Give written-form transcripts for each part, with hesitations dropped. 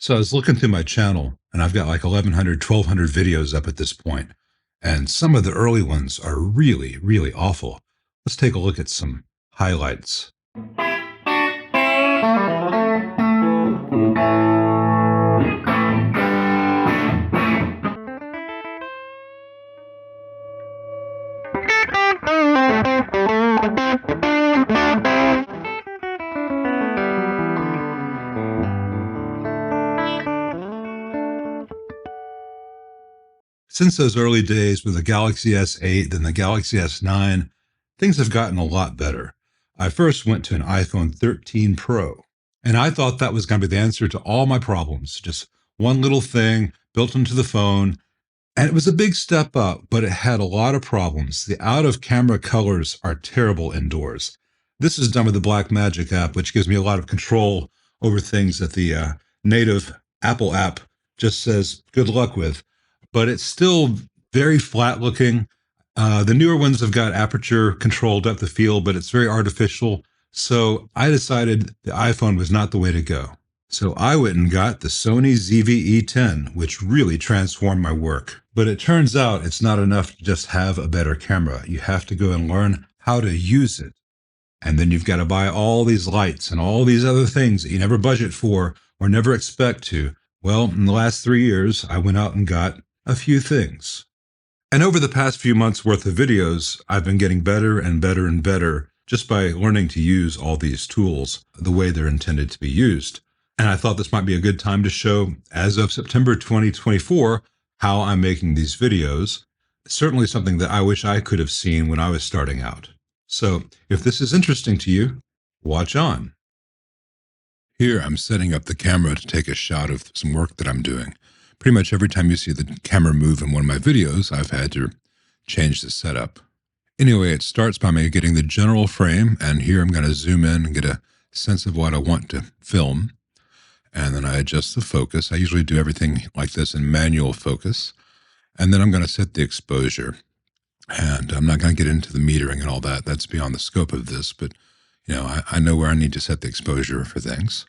So I was looking through my channel and I've got like 1100, 1200 videos up at this point, and some of the early ones are really, really awful. Let's take a look at some highlights. Since those early days with the Galaxy S8 and the Galaxy S9, things have gotten a lot better. I first went to an iPhone 13 Pro, and I thought that was going to be the answer to all my problems. Just one little thing built into the phone, and it was a big step up, but it had a lot of problems. The out of camera colors are terrible indoors. This is done with the Blackmagic app, which gives me a lot of control over things that the native Apple app just says good luck with. But it's still very flat looking. The newer ones have got aperture control depth of field, but it's very artificial. So I decided the iPhone was not the way to go. So I went and got the Sony ZV-E10, which really transformed my work. But it turns out it's not enough to just have a better camera. You have to go and learn how to use it. And then you've got to buy all these lights and all these other things that you never budget for or never expect to. Well, in the last 3 years, I went out and got a few things. And over the past few months worth of videos, I've been getting better and better and better just by learning to use all these tools the way they're intended to be used. And I thought this might be a good time to show, as of September 2024, how I'm making these videos. Certainly something that I wish I could have seen when I was starting out. So if this is interesting to you, watch on. Here I'm setting up the camera to take a shot of some work that I'm doing. Pretty much every time you see the camera move in one of my videos, I've had to change the setup. Anyway, it starts by me getting the general frame, and here I'm going to zoom in and get a sense of what I want to film. And then I adjust the focus. I usually do everything like this in manual focus. And then I'm going to set the exposure. And I'm not going to get into the metering and all that. That's beyond the scope of this, but I know where I need to set the exposure for things.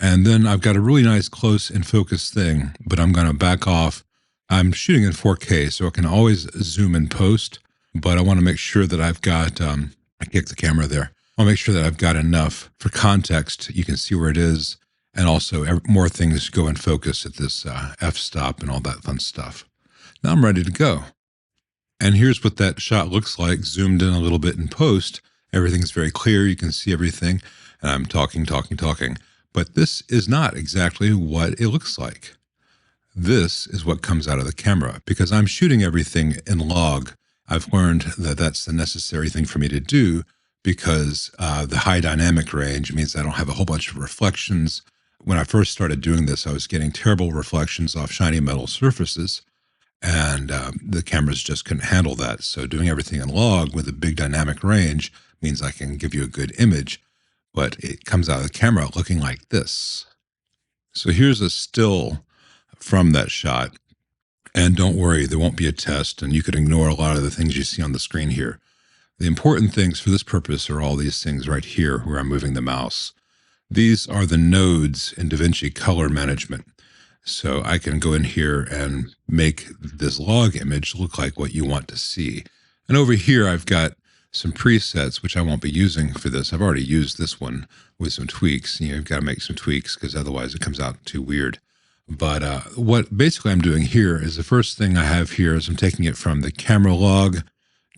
And then I've got a really nice close in focus thing, but I'm going to back off. I'm shooting in 4K, so I can always zoom in post, but I want to make sure that I've got, I kicked the camera there. I want to make sure that I've got enough for context. You can see where it is. And also more things go in focus at this f-stop and all that fun stuff. Now I'm ready to go. And here's what that shot looks like, zoomed in a little bit in post. Everything's very clear. You can see everything. And I'm talking. But this is not exactly what it looks like. This is what comes out of the camera. Because I'm shooting everything in log, I've learned that that's the necessary thing for me to do because the high dynamic range means I don't have a whole bunch of reflections. When I first started doing this, I was getting terrible reflections off shiny metal surfaces, and the cameras just couldn't handle that. So doing everything in log with a big dynamic range means I can give you a good image. But it comes out of the camera looking like this. So here's a still from that shot. And don't worry, there won't be a test, and you could ignore a lot of the things you see on the screen here. The important things for this purpose are all these things right here where I'm moving the mouse. These are the nodes in DaVinci Color Management. So I can go in here and make this log image look like what you want to see. And over here, I've got some presets, which I won't be using for this. I've already used this one with some tweaks. You've got to make some tweaks because otherwise it comes out too weird. But what basically I'm doing here is the first thing I have here is I'm taking it from the camera log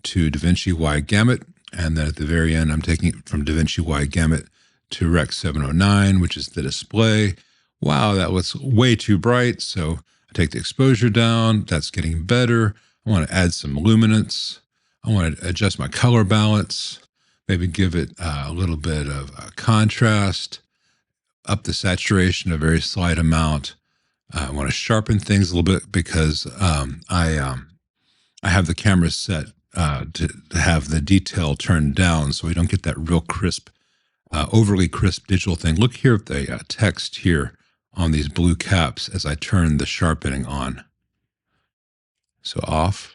to DaVinci Wide Gamut. And then at the very end, I'm taking it from DaVinci Wide Gamut to Rec 709, which is the display. Wow, that was way too bright. So I take the exposure down. That's getting better. I want to add some luminance. I want to adjust my color balance, maybe give it a little bit of contrast, up the saturation a very slight amount. I want to sharpen things a little bit because I have the camera set to have the detail turned down so we don't get that real crisp, overly crisp digital thing. Look here at the text here on these blue caps as I turn the sharpening on. So off.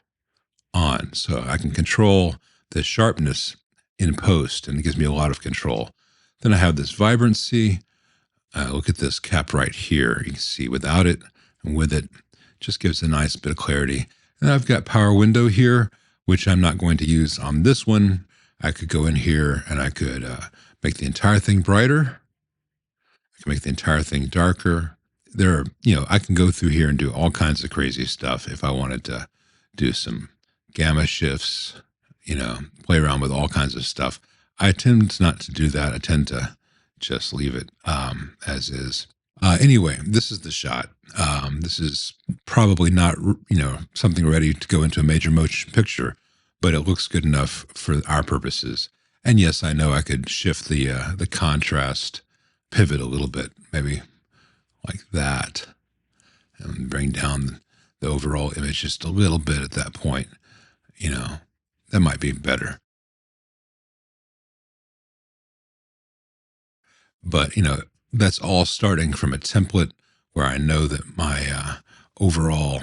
On. So I can control the sharpness in post, and it gives me a lot of control. Then I have this vibrancy. Look at this cap right here. You can see without it and with it, just gives a nice bit of clarity. And I've got power window here, which I'm not going to use on this one. I could go in here and I could make the entire thing brighter. I can make the entire thing darker. There are, I can go through here and do all kinds of crazy stuff if I wanted to do some gamma shifts, play around with all kinds of stuff. I tend not to do that. I tend to just leave it as is. Anyway, this is the shot. This is probably not, something ready to go into a major motion picture, but it looks good enough for our purposes. And yes, I know I could shift the contrast, pivot a little bit, maybe like that, and bring down the overall image just a little bit at that point. That might be better. But, that's all starting from a template where I know that my overall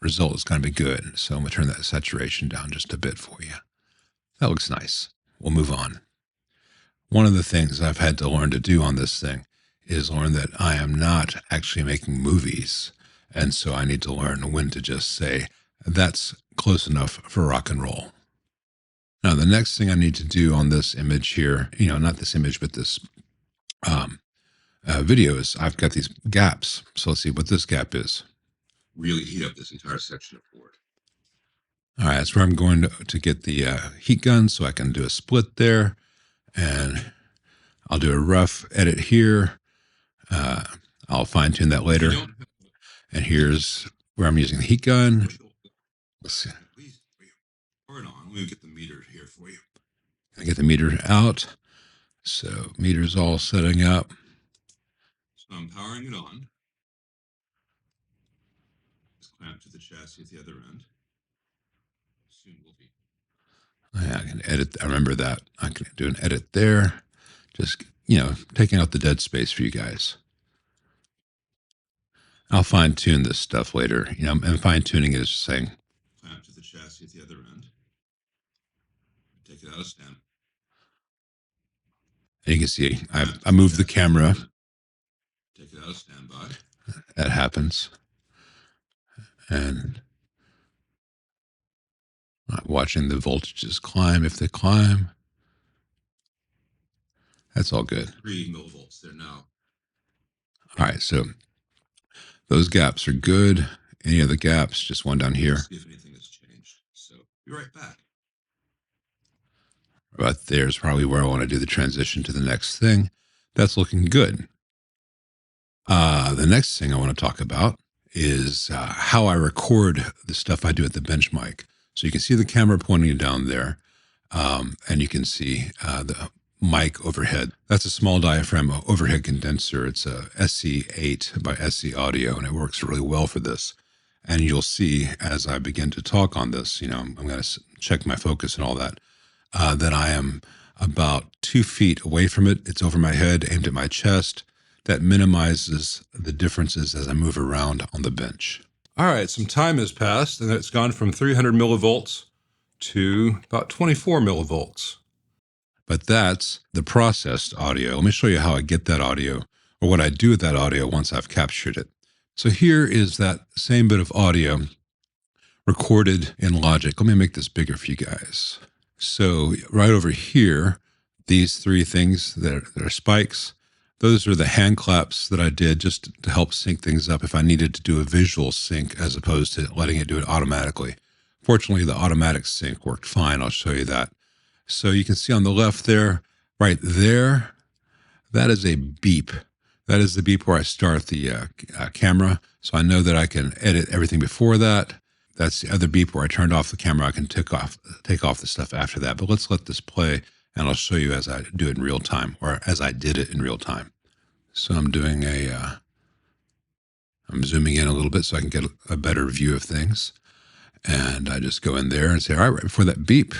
result is going to be good. So I'm going to turn that saturation down just a bit for you. That looks nice. We'll move on. One of the things I've had to learn to do on this thing is learn that I am not actually making movies. And so I need to learn when to just say, that's close enough for rock and roll. Now, the next thing I need to do on this image here, not this image, but this video is I've got these gaps. So let's see what this gap is. Really heat up this entire section of board. All right, that's where I'm going to get the heat gun so I can do a split there. And I'll do a rough edit here. I'll fine tune that later. And here's where I'm using the heat gun. Let's see. Turn on. Let me get the meter here for you. I get the meter out. So meter's all setting up. So I'm powering it on. Just clamp to the chassis at the other end. Soon will be. I can edit. I remember that. I can do an edit there. Just, taking out the dead space for you guys. I'll fine tune this stuff later. And fine tuning is just saying clamp to the chassis at the other end. Take it out of stand. And you can see I moved the camera. Take it out of standby. That happens. And watching the voltages climb if they climb. That's all good. 3 millivolts there now. All right, so those gaps are good. Any other gaps? Just one down here. See if anything has changed. So be right back. About there's probably where I want to do the transition to the next thing. That's looking good. The next thing I want to talk about is how I record the stuff I do at the bench mic. So you can see the camera pointing down there, and you can see the mic overhead. That's a small diaphragm overhead condenser. It's a SC8 by SC Audio, and it works really well for this. And you'll see as I begin to talk on this, I'm going to check my focus and all that, that I am about 2 feet away from it. It's over my head, aimed at my chest. That minimizes the differences as I move around on the bench. All right, some time has passed, and it's gone from 300 millivolts to about 24 millivolts. But that's the processed audio. Let me show you how I get that audio, or what I do with that audio once I've captured it. So here is that same bit of audio recorded in Logic. Let me make this bigger for you guys. So right over here, these 3 things that are spikes, those are the hand claps that I did just to help sync things up if I needed to do a visual sync as opposed to letting it do it automatically. Fortunately, the automatic sync worked fine. I'll show you that. So you can see on the left there, right there, that is a beep. That is the beep where I start the camera. So I know that I can edit everything before that. That's the other beep where I turned off the camera. I can take off the stuff after that. But let's let this play, and I'll show you as I do it in real time, or as I did it in real time. So I'm doing I'm zooming in a little bit so I can get a better view of things. And I just go in there and say, all right before that beep,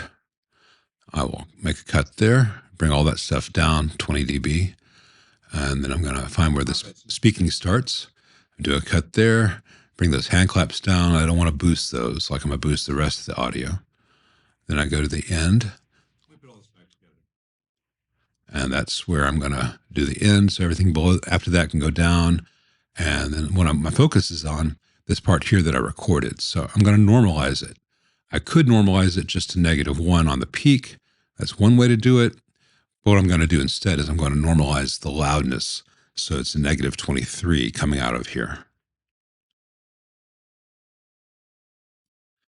I will make a cut there, bring all that stuff down, 20 dB. And then I'm going to find where this speaking starts, do a cut there, bring those hand claps down. I don't want to boost those, like I'm going to boost the rest of the audio. Then I go to the end. And that's where I'm going to do the end. So everything below after that can go down. And then my focus is on this part here that I recorded. So I'm going to normalize it. I could normalize it just to -1 on the peak. That's one way to do it. But what I'm going to do instead is I'm going to normalize the loudness. So it's a -23 coming out of here.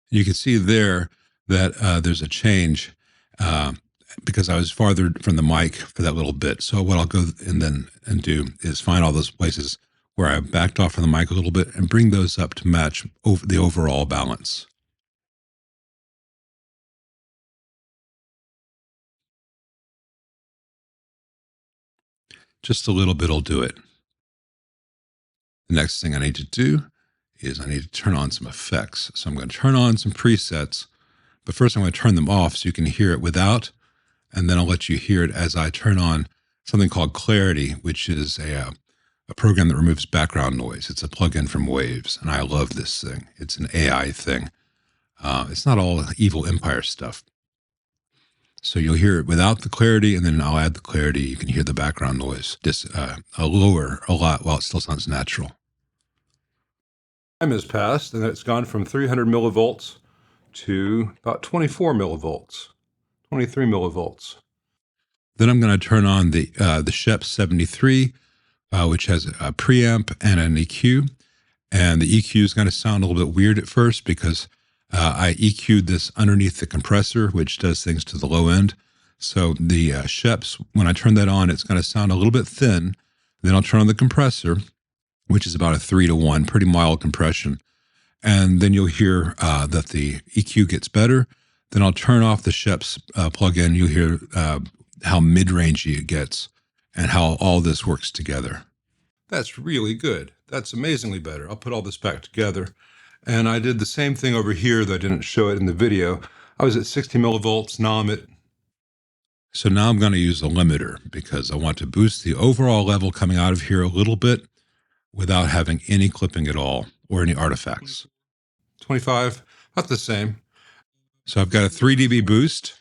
You can see there that there's a change because I was farther from the mic for that little bit. So what I'll go and do is find all those places where I backed off from the mic a little bit and bring those up to match the overall balance. Just a little bit will do it. The next thing I need to do is I need to turn on some effects. So I'm going to turn on some presets, but first I'm going to turn them off so you can hear it without, and then I'll let you hear it as I turn on something called Clarity, which is a program that removes background noise. It's a plugin from Waves, and I love this thing. It's an AI thing. It's not all evil empire stuff. So you'll hear it without the clarity, and then I'll add the clarity. You can hear the background noise lower a lot while it still sounds natural. Time has passed, and it's gone from 300 millivolts to about 24 millivolts, 23 millivolts. Then I'm going to turn on the Shep 73, which has a preamp and an EQ. And the EQ is going to sound a little bit weird at first because I EQ'd this underneath the compressor, which does things to the low end. So the Sheps, when I turn that on, it's going to sound a little bit thin. Then I'll turn on the compressor, which is about a 3-to-1, pretty mild compression. And then you'll hear that the EQ gets better. Then I'll turn off the Sheps plugin. You'll hear how mid-rangey it gets and how all this works together. That's really good. That's amazingly better. I'll put all this back together. And I did the same thing over here, though I didn't show it in the video. I was at 60 millivolts. Now I'm at... So now I'm going to use a limiter because I want to boost the overall level coming out of here a little bit without having any clipping at all or any artifacts. 25, about the same. So I've got a 3 dB boost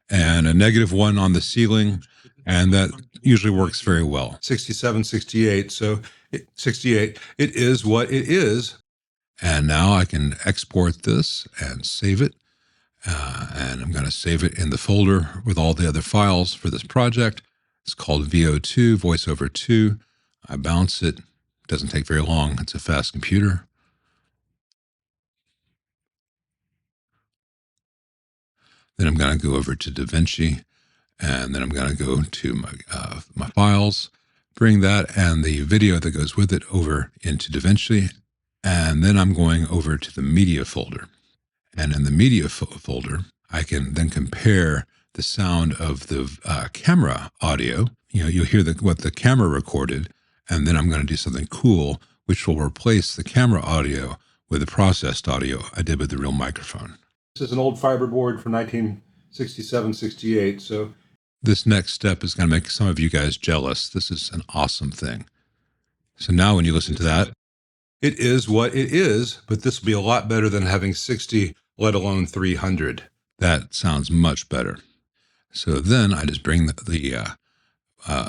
and a -1 on the ceiling, and that usually works very well. 67, 68, so 68, it is what it is. And now I can export this and save it. And I'm going to save it in the folder with all the other files for this project. It's called VO2, VoiceOver 2. I bounce it. Doesn't take very long. It's a fast computer. Then I'm going to go over to DaVinci, and then I'm going to go to my files, bring that and the video that goes with it over into DaVinci, and then I'm going over to the media folder. And in the media folder, I can then compare the sound of the camera audio. You'll hear what the camera recorded, and then I'm going to do something cool, which will replace the camera audio with the processed audio I did with the real microphone. This is an old fiber board from 1967, 68. So this next step is going to make some of you guys jealous. This is an awesome thing. So now when you listen to that, it is what it is, but this will be a lot better than having 60, let alone 300. That sounds much better. So then I just bring the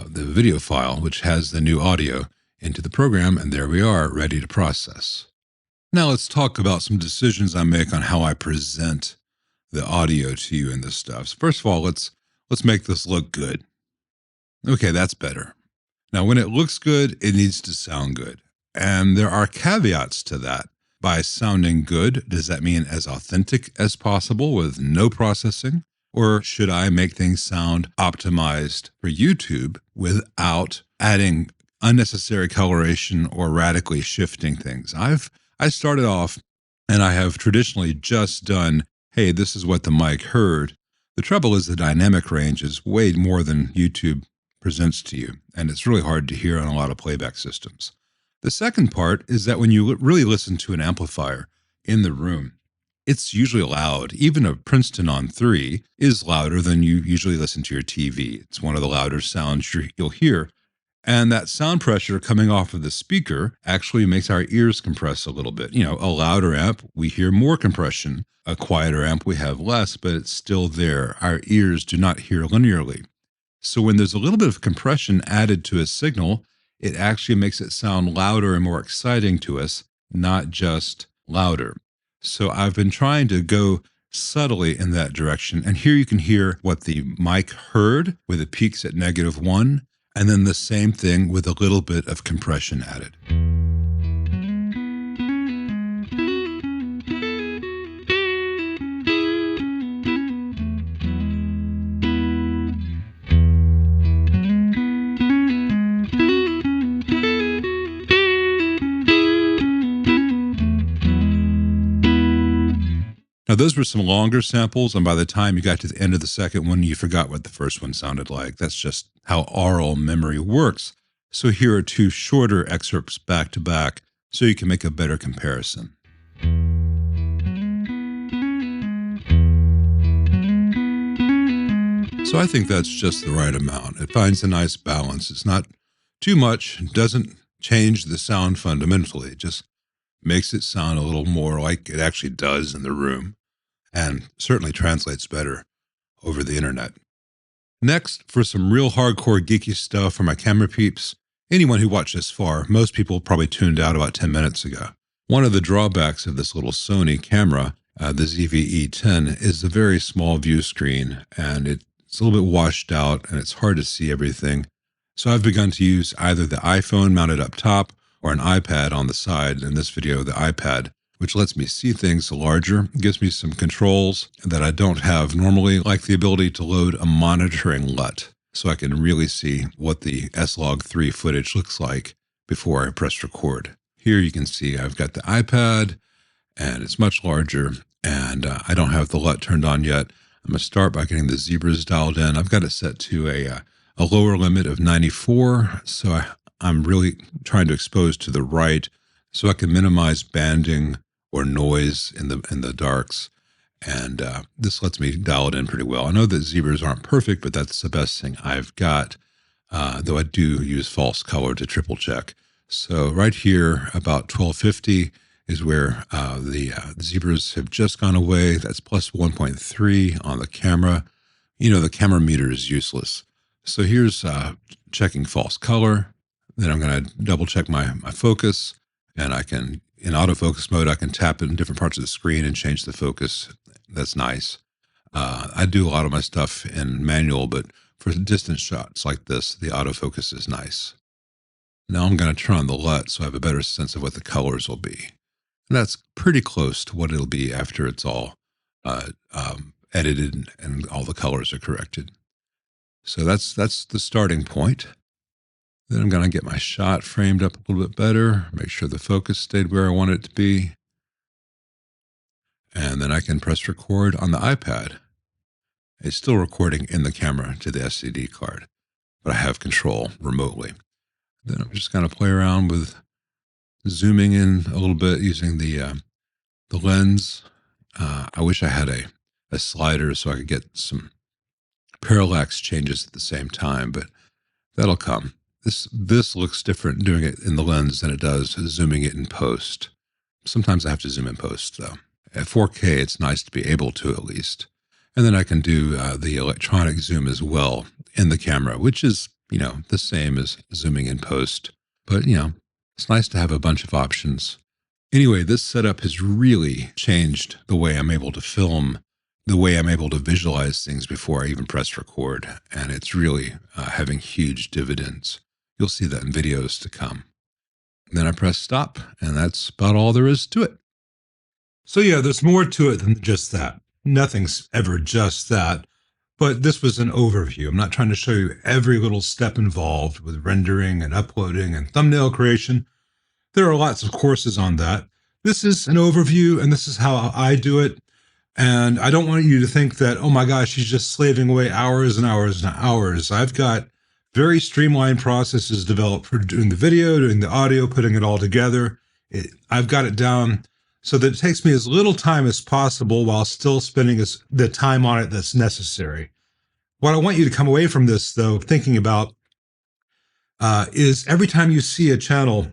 video file, which has the new audio, into the program, and there we are, ready to process. Now let's talk about some decisions I make on how I present the audio to you in this stuff. So first of all, let's make this look good. Okay, that's better. Now, when it looks good, it needs to sound good. And there are caveats to that. By sounding good, does that mean as authentic as possible with no processing? Or should I make things sound optimized for YouTube without adding unnecessary coloration or radically shifting things? I started off and I have traditionally just done, hey, this is what the mic heard. The trouble is the dynamic range is way more than YouTube presents to you, and it's really hard to hear on a lot of playback systems. The second part is that when you really listen to an amplifier in the room, it's usually loud. Even a Princeton on 3 is louder than you usually listen to your TV. It's one of the louder sounds you'll hear. And that sound pressure coming off of the speaker actually makes our ears compress a little bit. A louder amp, we hear more compression. A quieter amp, we have less, but it's still there. Our ears do not hear linearly. So when there's a little bit of compression added to a signal, it actually makes it sound louder and more exciting to us, not just louder. So I've been trying to go subtly in that direction. And here you can hear what the mic heard with the peaks at -1, and then the same thing with a little bit of compression added. Now, those were some longer samples, and by the time you got to the end of the second one, you forgot what the first one sounded like. That's just how oral memory works. So here are two shorter excerpts back to back so you can make a better comparison. So I think that's just the right amount. It finds a nice balance. It's not too much, doesn't change the sound fundamentally. It just makes it sound a little more like it actually does in the room, and certainly translates better over the internet. Next, for some real hardcore geeky stuff for my camera peeps, anyone who watched this far, most people probably tuned out about 10 minutes ago. One of the drawbacks of this little Sony camera, the ZV-E10, is a very small view screen, and it's a little bit washed out, and it's hard to see everything. So I've begun to use either the iPhone mounted up top or an iPad on the side. In this video, the iPad, which lets me see things larger, gives me some controls that I don't have normally, like the ability to load a monitoring LUT, so I can really see what the S-Log3 footage looks like before I press record. Here you can see I've got the iPad, and it's much larger, and I don't have the LUT turned on yet. I'm going to start by getting the zebras dialed in. I've got it set to a lower limit of 94, so I'm really trying to expose to the right so I can minimize banding or noise in the darks. And this lets me dial it in pretty well. I know that zebras aren't perfect, but that's the best thing I've got, though I do use false color to triple check. So right here, about 1250 is where the zebras have just gone away. That's plus 1.3 on the camera. You know, the camera meter is useless. So here's checking false color. Then I'm going to double check my focus, and I can, in autofocus mode, I can tap it in different parts of the screen and change the focus. That's nice. I do a lot of my stuff in manual, but for distance shots like this, the autofocus is nice. Now I'm going to turn on the LUT so I have a better sense of what the colors will be. And that's pretty close to what it'll be after it's all edited and all the colors are corrected. So that's the starting point. Then I'm going to get my shot framed up a little bit better, make sure the focus stayed where I want it to be. And then I can press record on the iPad. It's still recording in the camera to the SD card, but I have control remotely. Then I'm just going to play around with zooming in a little bit using the lens. I wish I had a slider so I could get some parallax changes at the same time, but that'll come. This looks different doing it in the lens than it does zooming it in post. Sometimes I have to zoom in post, though. At 4K, it's nice to be able to at least. And then I can do the electronic zoom as well in the camera, which is, the same as zooming in post. But, it's nice to have a bunch of options. Anyway, this setup has really changed the way I'm able to film, the way I'm able to visualize things before I even press record. And it's really having huge dividends. You'll see that in videos to come. And then I press stop, and that's about all there is to it. So yeah, there's more to it than just that. Nothing's ever just that. But this was an overview. I'm not trying to show you every little step involved with rendering and uploading and thumbnail creation. There are lots of courses on that. This is an overview, and this is how I do it. And I don't want you to think that, oh my gosh, he's just slaving away hours and hours and hours. I've got very streamlined processes developed for doing the video, doing the audio, putting it all together. I've got it down so that it takes me as little time as possible while still spending the time on it that's necessary. What I want you to come away from this, though, thinking about is every time you see a channel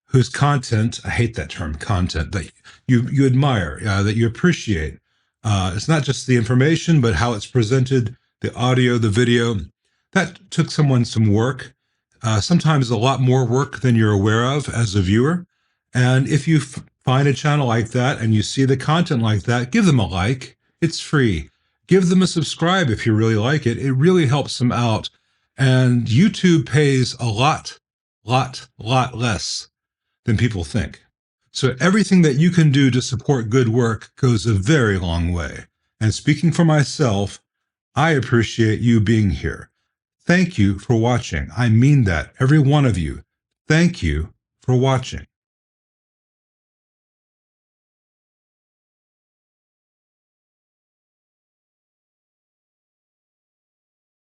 whose content, I hate that term, content, that you admire, that you appreciate. It's not just the information, but how it's presented, the audio, the video, That took someone some work, sometimes a lot more work than you're aware of as a viewer. And if you find a channel like that and you see the content like that, give them a like. It's free. Give them a subscribe if you really like it. It really helps them out. And YouTube pays a lot less than people think. So everything that you can do to support good work goes a very long way. And speaking for myself, I appreciate you being here. Thank you for watching. I mean that, every one of you. Thank you for watching.